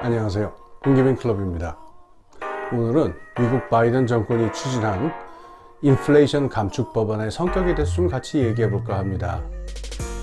안녕하세요. 홍기빈 클럽입니다. 오늘은 미국 바이든 정권이 추진한 인플레이션 감축 법안의 성격에 대해서 좀 같이 얘기해 볼까 합니다.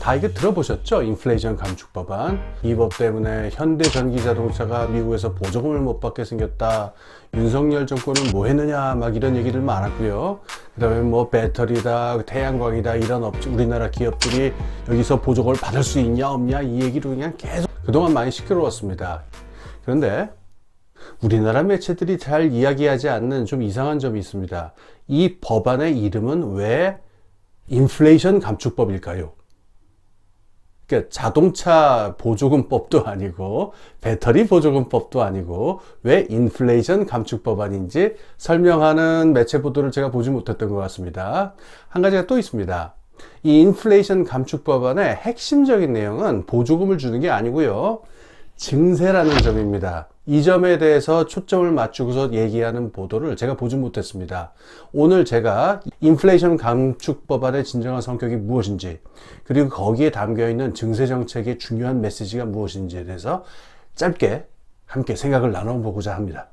다 이게 들어보셨죠? 인플레이션 감축 법안. 이 법 때문에 현대 전기 자동차가 미국에서 보조금을 못 받게 생겼다. 윤석열 정권은 뭐 했느냐 막 이런 얘기들 많았고요. 그 다음에 뭐 배터리다 태양광이다 이런 우리나라 기업들이 여기서 보조금을 받을 수 있냐 없냐 이 얘기로 그냥 계속 그동안 많이 시끄러웠습니다. 그런데 우리나라 매체들이 잘 이야기하지 않는 좀 이상한 점이 있습니다. 이 법안의 이름은 왜 인플레이션 감축법일까요? 그러니까 자동차 보조금법도 아니고 배터리 보조금법도 아니고 왜 인플레이션 감축 법안인지 설명하는 매체 보도를 제가 보지 못했던 것 같습니다. 한 가지가 또 있습니다. 이 인플레이션 감축 법안의 핵심적인 내용은 보조금을 주는 게 아니고요. 증세라는 점입니다. 이 점에 대해서 초점을 맞추고서 얘기하는 보도를 제가 보지 못했습니다. 오늘 제가 인플레이션 감축 법안의 진정한 성격이 무엇인지, 그리고 거기에 담겨있는 증세 정책의 중요한 메시지가 무엇인지에 대해서 짧게 함께 생각을 나눠보고자 합니다.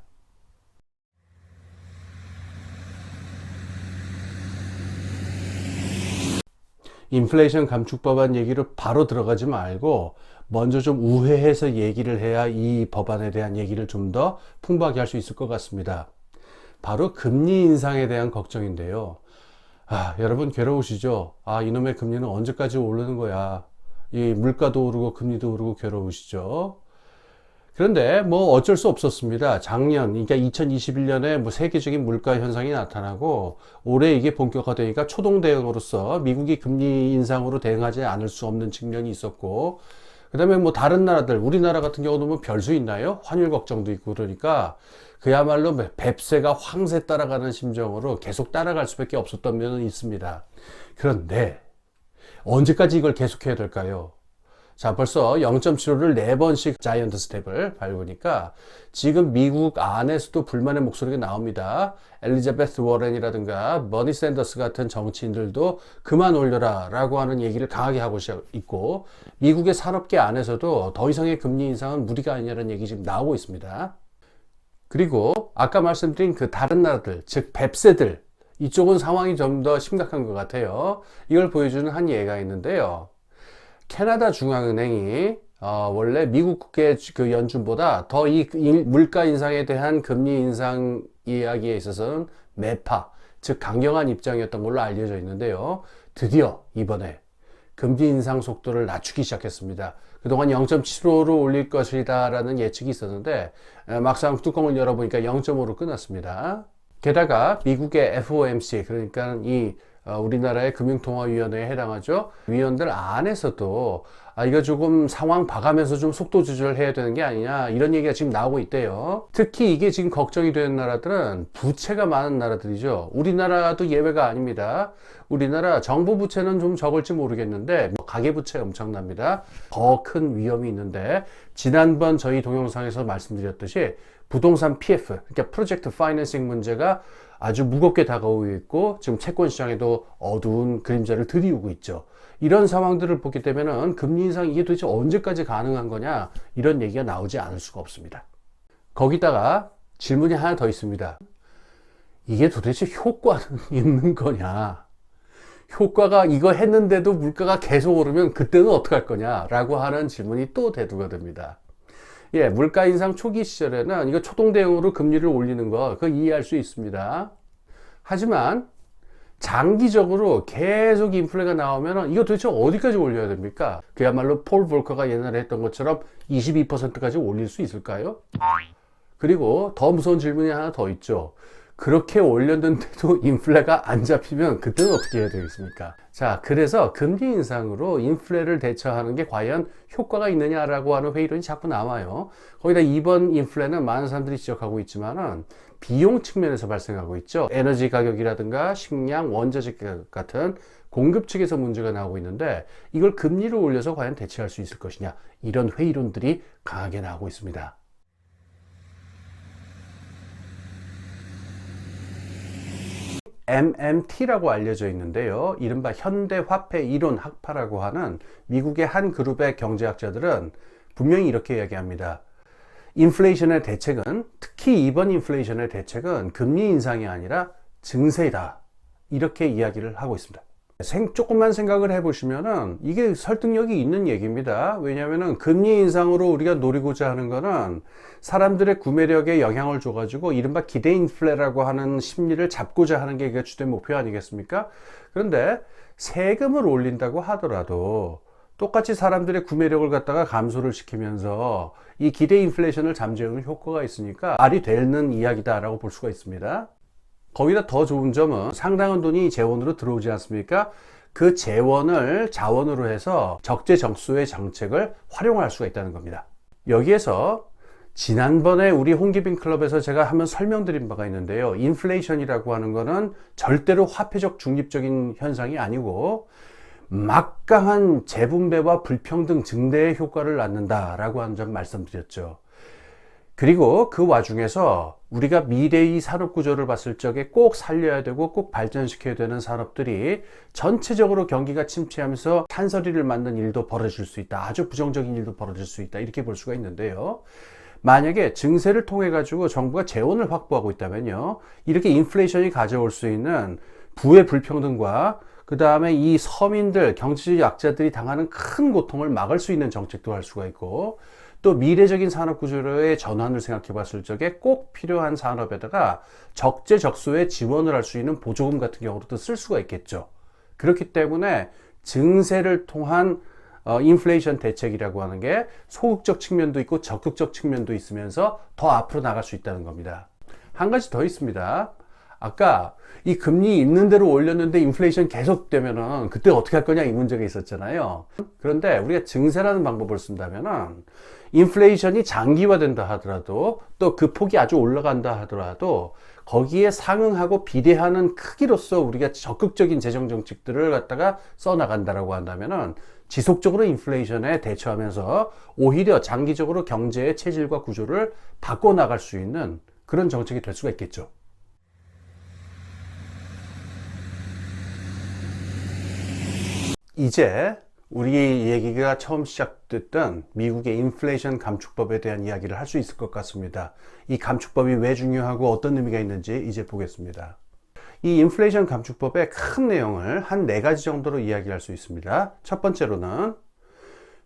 인플레이션 감축 법안 얘기를 바로 들어가지 말고 먼저 좀 우회해서 얘기를 해야 이 법안에 대한 얘기를 좀 더 풍부하게 할 수 있을 것 같습니다. 바로 금리 인상에 대한 걱정인데요. 여러분 괴로우시죠? 이놈의 금리는 언제까지 오르는 거야? 이 물가도 오르고 금리도 오르고 괴로우시죠? 그런데 뭐 어쩔 수 없었습니다. 작년, 그러니까 2021년에 뭐 세계적인 물가 현상이 나타나고 올해 이게 본격화되니까 초동 대응으로서 미국이 금리 인상으로 대응하지 않을 수 없는 측면이 있었고, 그 다음에 뭐 다른 나라들, 우리나라 같은 경우도 뭐 별수 있나요? 환율 걱정도 있고 그러니까 그야말로 뱁새가 황새 따라가는 심정으로 계속 따라갈 수밖에 없었던 면은 있습니다. 그런데 언제까지 이걸 계속해야 될까요? 자, 벌써 0.75를 4번씩 자이언트 스텝을 밟으니까 지금 미국 안에서도 불만의 목소리가 나옵니다. 엘리자베스 워렌이라든가 버니 샌더스 같은 정치인들도 그만 올려라 라고 하는 얘기를 강하게 하고 있고, 미국의 산업계 안에서도 더 이상의 금리 인상은 무리가 아니라는 얘기 지금 나오고 있습니다. 그리고 아까 말씀드린 그 다른 나라들, 즉 뱁새들, 이쪽은 상황이 좀 더 심각한 것 같아요. 이걸 보여주는 한 예가 있는데요. 캐나다 중앙은행이 원래 미국의 그 연준보다 더 이 물가 인상에 대한 금리 인상 이야기에 있어서는 매파, 즉 강경한 입장이었던 걸로 알려져 있는데요. 드디어 이번에 금리 인상 속도를 낮추기 시작했습니다. 그동안 0.75로 올릴 것이다 라는 예측이 있었는데 막상 뚜껑을 열어보니까 0.5로 끝났습니다. 게다가 미국의 FOMC, 그러니까 우리나라의 금융통화위원회에 해당하죠. 위원들 안에서도 이거 조금 상황 봐가면서 좀 속도 조절해야 되는 게 아니냐 이런 얘기가 지금 나오고 있대요. 특히 이게 지금 걱정이 되는 나라들은 부채가 많은 나라들이죠. 우리나라도 예외가 아닙니다. 우리나라 정부 부채는 좀 적을지 모르겠는데 가계부채 엄청납니다. 더 큰 위험이 있는데 지난번 저희 동영상에서 말씀드렸듯이 부동산 PF, 그러니까 프로젝트 파이낸싱 문제가 아주 무겁게 다가오고 있고 지금 채권 시장에도 어두운 그림자를 들이우고 있죠. 이런 상황들을 보게 되면은 금리 인상 이게 도대체 언제까지 가능한 거냐 이런 얘기가 나오지 않을 수가 없습니다. 거기다가 질문이 하나 더 있습니다. 이게 도대체 효과는 있는 거냐? 효과가 이거 했는데도 물가가 계속 오르면 그때는 어떡할 거냐 라고 하는 질문이 또 대두가 됩니다. 물가 인상 초기 시절에는 이거 초동 대응으로 금리를 올리는 거 그거 이해할 수 있습니다. 하지만 장기적으로 계속 인플레가 나오면 이거 도대체 어디까지 올려야 됩니까? 그야말로 폴 볼커가 옛날에 했던 것처럼 22%까지 올릴 수 있을까요? 그리고 더 무서운 질문이 하나 더 있죠. 그렇게 올렸는데도 인플레가 안 잡히면 그때는 어떻게 해야 되겠습니까? 자, 그래서 금리 인상으로 인플레를 대처하는 게 과연 효과가 있느냐라고 하는 회의론이 자꾸 나와요. 거기다 이번 인플레는 많은 사람들이 지적하고 있지만은 비용 측면에서 발생하고 있죠. 에너지 가격이라든가 식량, 원자재 가격 같은 공급 측에서 문제가 나오고 있는데 이걸 금리를 올려서 과연 대체할 수 있을 것이냐 이런 회의론들이 강하게 나오고 있습니다. MMT라고 알려져 있는데요. 이른바 현대화폐 이론 학파라고 하는 미국의 한 그룹의 경제학자들은 분명히 이렇게 이야기합니다. 인플레이션의 대책은, 특히 이번 인플레이션의 대책은 금리 인상이 아니라 증세이다, 이렇게 이야기를 하고 있습니다. 조금만 생각을 해보시면은 이게 설득력이 있는 얘기입니다. 왜냐하면은 금리 인상으로 우리가 노리고자 하는 거는 사람들의 구매력에 영향을 줘가지고 이른바 기대 인플레라고 하는 심리를 잡고자 하는 게 이게 주된 목표 아니겠습니까? 그런데 세금을 올린다고 하더라도 똑같이 사람들의 구매력을 갖다가 감소를 시키면서 이 기대 인플레이션을 잠재우는 효과가 있으니까 말이 되는 이야기다라고 볼 수가 있습니다. 거기다 더 좋은 점은 상당한 돈이 재원으로 들어오지 않습니까? 그 재원을 자원으로 해서 적재적소의 정책을 활용할 수가 있다는 겁니다. 여기에서 지난번에 우리 홍기빈 클럽에서 제가 한번 설명드린 바가 있는데요. 인플레이션이라고 하는 거는 절대로 화폐적 중립적인 현상이 아니고 막강한 재분배와 불평등 증대의 효과를 낳는다라고 하는 점 말씀드렸죠. 그리고 그 와중에서 우리가 미래의 산업 구조를 봤을 적에 꼭 살려야 되고 꼭 발전시켜야 되는 산업들이 전체적으로 경기가 침체하면서 찬서리를 맞는 일도 벌어질 수 있다. 아주 부정적인 일도 벌어질 수 있다. 이렇게 볼 수가 있는데요. 만약에 증세를 통해 가지고 정부가 재원을 확보하고 있다면요, 이렇게 인플레이션이 가져올 수 있는 부의 불평등과 그 다음에 이 서민들, 경제적 약자들이 당하는 큰 고통을 막을 수 있는 정책도 할 수가 있고, 또 미래적인 산업 구조의 전환을 생각해 봤을 적에 꼭 필요한 산업에다가 적재적소에 지원을 할 수 있는 보조금 같은 경우도 쓸 수가 있겠죠. 그렇기 때문에 증세를 통한 인플레이션 대책이라고 하는 게 소극적 측면도 있고 적극적 측면도 있으면서 더 앞으로 나갈 수 있다는 겁니다. 한 가지 더 있습니다. 아까 이 금리 있는 대로 올렸는데 인플레이션 계속되면은 그때 어떻게 할 거냐, 이 문제가 있었잖아요. 그런데 우리가 증세라는 방법을 쓴다면은 인플레이션이 장기화된다 하더라도, 또 그 폭이 아주 올라간다 하더라도 거기에 상응하고 비례하는 크기로서 우리가 적극적인 재정 정책들을 갖다가 써나간다라고 한다면은 지속적으로 인플레이션에 대처하면서 오히려 장기적으로 경제의 체질과 구조를 바꿔나갈 수 있는 그런 정책이 될 수가 있겠죠. 이제 우리 얘기가 처음 시작됐던 미국의 인플레이션 감축법에 대한 이야기를 할 수 있을 것 같습니다. 이 감축법이 왜 중요하고 어떤 의미가 있는지 이제 보겠습니다. 이 인플레이션 감축법의 큰 내용을 한 4가지 정도로 이야기할 수 있습니다. 첫 번째로는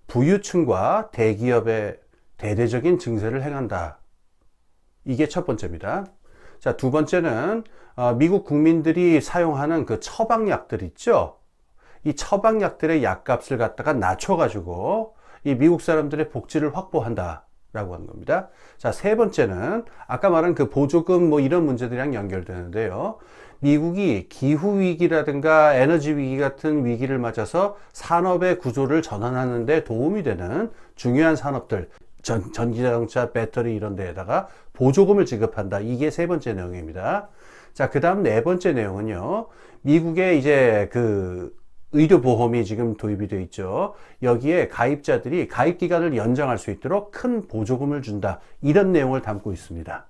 부유층과 대기업의 대대적인 증세를 행한다. 이게 첫 번째입니다. 자, 두 번째는 미국 국민들이 사용하는 그 처방약들 있죠? 이 처방약들의 약값을 갖다가 낮춰가지고 이 미국 사람들의 복지를 확보한다 라고 하는 겁니다. 자, 세 번째는 아까 말한 그 보조금 뭐 이런 문제들이랑 연결되는데요. 미국이 기후위기라든가 에너지 위기 같은 위기를 맞아서 산업의 구조를 전환하는 데 도움이 되는 중요한 산업들, 전기자동차, 배터리 이런 데에다가 보조금을 지급한다. 이게 세 번째 내용입니다. 자, 그 다음 네 번째 내용은요. 미국의 이제 그 의료보험이 지금 도입이 되어 있죠. 여기에 가입자들이 가입기간을 연장할 수 있도록 큰 보조금을 준다. 이런 내용을 담고 있습니다.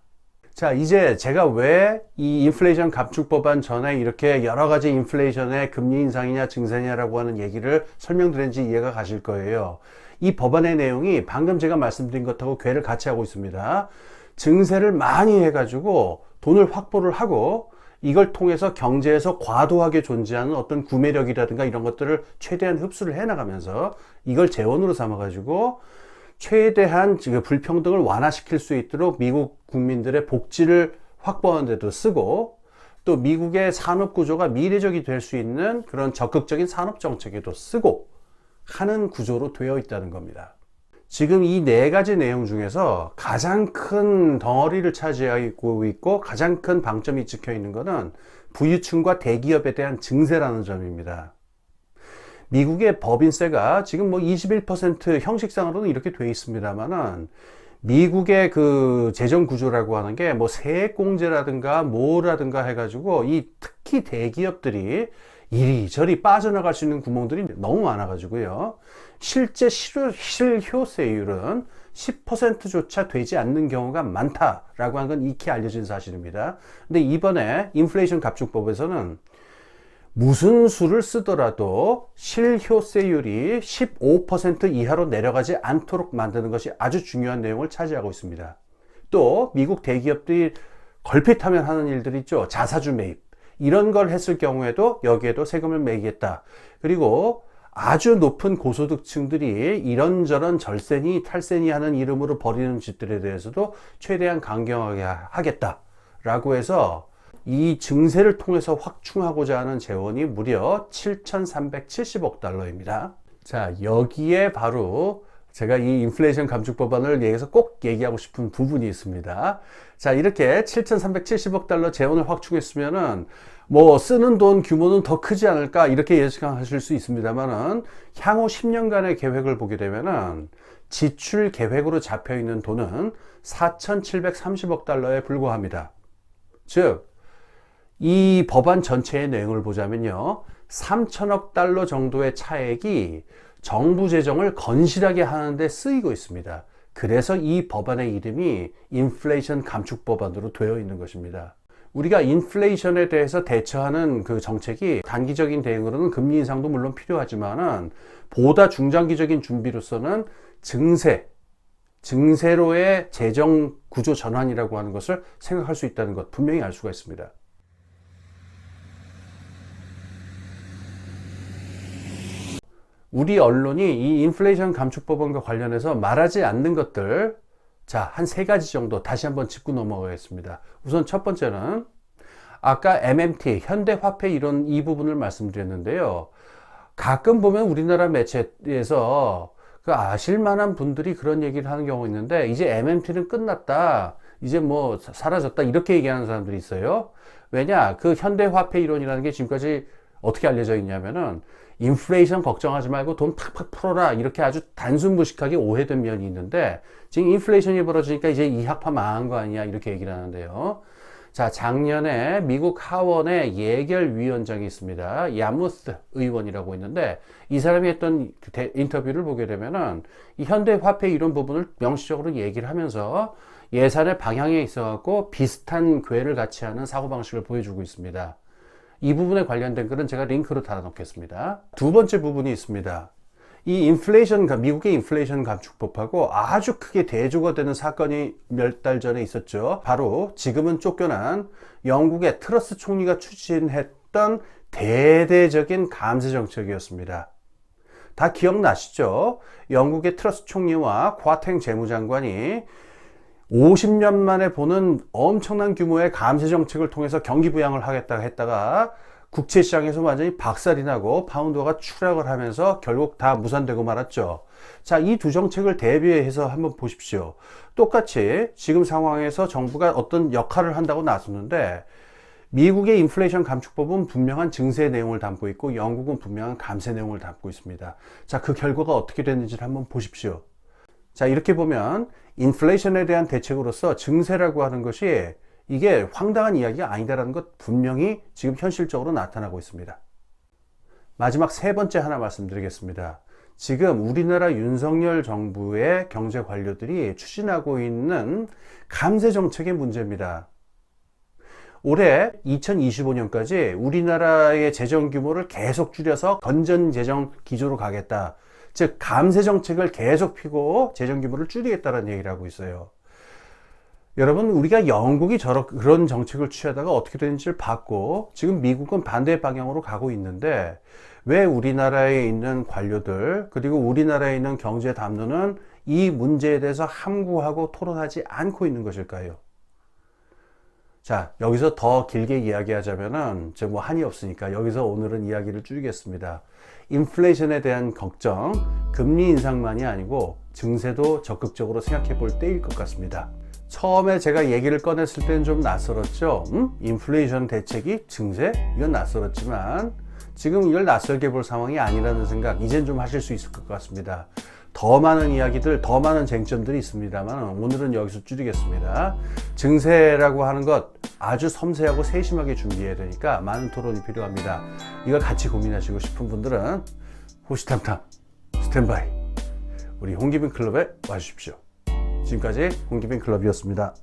자, 이제 제가 왜 이 인플레이션 감축법안 전에 이렇게 여러 가지 인플레이션의 금리 인상이냐 증세냐라고 하는 얘기를 설명드렸는지 이해가 가실 거예요. 이 법안의 내용이 방금 제가 말씀드린 것하고 궤를 같이 하고 있습니다. 증세를 많이 해가지고 돈을 확보를 하고 이걸 통해서 경제에서 과도하게 존재하는 어떤 구매력이라든가 이런 것들을 최대한 흡수를 해나가면서 이걸 재원으로 삼아가지고 최대한 불평등을 완화시킬 수 있도록 미국 국민들의 복지를 확보하는 데도 쓰고, 또 미국의 산업 구조가 미래적이 될 수 있는 그런 적극적인 산업 정책에도 쓰고 하는 구조로 되어 있다는 겁니다. 지금 이 4가지 내용 중에서 가장 큰 덩어리를 차지하고 있고 가장 큰 방점이 찍혀 있는 것은 부유층과 대기업에 대한 증세라는 점입니다. 미국의 법인세가 지금 뭐 21% 형식상으로는 이렇게 돼 있습니다만은 미국의 그 재정 구조라고 하는 게 뭐 세액공제라든가 뭐라든가 해가지고 이 특히 대기업들이 이리저리 빠져나갈 수 있는 구멍들이 너무 많아가지고요. 실제 실효세율은 10%조차 되지 않는 경우가 많다라고 하는 건 익히 알려진 사실입니다. 근데 이번에 인플레이션 감축법에서는 무슨 수를 쓰더라도 실효세율이 15% 이하로 내려가지 않도록 만드는 것이 아주 중요한 내용을 차지하고 있습니다. 또 미국 대기업들이 걸핏하면 하는 일들이 있죠. 자사주 매입. 이런 걸 했을 경우에도 여기에도 세금을 매기겠다. 그리고 아주 높은 고소득층들이 이런저런 절세니 탈세니 하는 이름으로 벌이는 짓들에 대해서도 최대한 강경하게 하겠다라고 해서 이 증세를 통해서 확충하고자 하는 재원이 무려 7,370억 달러입니다. 자, 여기에 바로 제가 이 인플레이션 감축 법안을 얘기해서 꼭 얘기하고 싶은 부분이 있습니다. 자, 이렇게 7,370억 달러 재원을 확충했으면은 뭐 쓰는 돈 규모는 더 크지 않을까 이렇게 예측하실 수 있습니다만은 향후 10년간의 계획을 보게 되면은 지출 계획으로 잡혀 있는 돈은 4,730억 달러에 불과합니다. 즉, 이 법안 전체의 내용을 보자면요, 3천억 달러 정도의 차액이 정부 재정을 건실하게 하는데 쓰이고 있습니다. 그래서 이 법안의 이름이 인플레이션 감축 법안으로 되어 있는 것입니다. 우리가 인플레이션에 대해서 대처하는 그 정책이 단기적인 대응으로는 금리 인상도 물론 필요하지만은 보다 중장기적인 준비로서는 증세로의 재정 구조 전환이라고 하는 것을 생각할 수 있다는 것 분명히 알 수가 있습니다. 우리 언론이 이 인플레이션 감축 법안과 관련해서 말하지 않는 것들, 자, 한 3가지 정도 다시 한번 짚고 넘어가겠습니다. 우선 첫 번째는 아까 MMT, 현대화폐 이론 이 부분을 말씀드렸는데요. 가끔 보면 우리나라 매체에서 그 아실만한 분들이 그런 얘기를 하는 경우가 있는데, 이제 MMT는 끝났다, 이제 뭐 사라졌다 이렇게 얘기하는 사람들이 있어요. 왜냐? 그 현대화폐 이론이라는 게 지금까지 어떻게 알려져 있냐면은 인플레이션 걱정하지 말고 돈 팍팍 풀어라 이렇게 아주 단순무식하게 오해된 면이 있는데, 지금 인플레이션이 벌어지니까 이제 이 학파 망한 거 아니야 이렇게 얘기를 하는데요. 자, 작년에 미국 하원에 예결위원장이 있습니다. 야무스 의원이라고 있는데, 이 사람이 했던 인터뷰를 보게 되면은 이 현대화폐 이런 부분을 명시적으로 얘기를 하면서 예산의 방향에 있어 갖고 비슷한 궤를 같이 하는 사고방식을 보여주고 있습니다. 이 부분에 관련된 글은 제가 링크로 달아놓겠습니다. 두 번째 부분이 있습니다. 이 인플레이션, 미국의 인플레이션 감축법하고 아주 크게 대조가 되는 사건이 몇 달 전에 있었죠. 바로 지금은 쫓겨난 영국의 트러스 총리가 추진했던 대대적인 감세 정책이었습니다. 다 기억나시죠? 영국의 트러스 총리와 쿼탱 재무장관이 50년 만에 보는 엄청난 규모의 감세 정책을 통해서 경기 부양을 하겠다 했다가 국채 시장에서 완전히 박살이 나고 파운드가 추락을 하면서 결국 다 무산되고 말았죠. 자, 이 두 정책을 대비해서 한번 보십시오. 똑같이 지금 상황에서 정부가 어떤 역할을 한다고 나섰는데, 미국의 인플레이션 감축법은 분명한 증세 내용을 담고 있고 영국은 분명한 감세 내용을 담고 있습니다. 자, 그 결과가 어떻게 됐는지를 한번 보십시오. 자, 이렇게 보면 인플레이션에 대한 대책으로서 증세라고 하는 것이 이게 황당한 이야기가 아니다라는 것 분명히 지금 현실적으로 나타나고 있습니다. 마지막 세 번째 하나 말씀드리겠습니다. 지금 우리나라 윤석열 정부의 경제 관료들이 추진하고 있는 감세 정책의 문제입니다. 올해 2025년까지 우리나라의 재정 규모를 계속 줄여서 건전 재정 기조로 가겠다. 즉 감세 정책을 계속 피고 재정 규모를 줄이겠다는 얘기를 하고 있어요. 여러분, 우리가 영국이 그런 정책을 취하다가 어떻게 되는지를 봤고, 지금 미국은 반대 방향으로 가고 있는데, 왜 우리나라에 있는 관료들, 그리고 우리나라에 있는 경제 담론은 이 문제에 대해서 함구하고 토론하지 않고 있는 것일까요? 자, 여기서 더 길게 이야기하자면은, 뭐 한이 없으니까 여기서 오늘은 이야기를 줄이겠습니다. 인플레이션에 대한 걱정, 금리 인상만이 아니고 증세도 적극적으로 생각해 볼 때일 것 같습니다. 처음에 제가 얘기를 꺼냈을 때는 좀 낯설었죠. 인플레이션 대책이 증세? 이건 낯설었지만 지금 이걸 낯설게 볼 상황이 아니라는 생각 이젠 좀 하실 수 있을 것 같습니다. 더 많은 이야기들, 더 많은 쟁점들이 있습니다만 오늘은 여기서 줄이겠습니다. 증세라고 하는 것 아주 섬세하고 세심하게 준비해야 되니까 많은 토론이 필요합니다. 이걸 같이 고민하시고 싶은 분들은 호시탐탐 스탠바이 우리 홍기빈 클럽에 와주십시오. 지금까지 홍기빈 클럽이었습니다.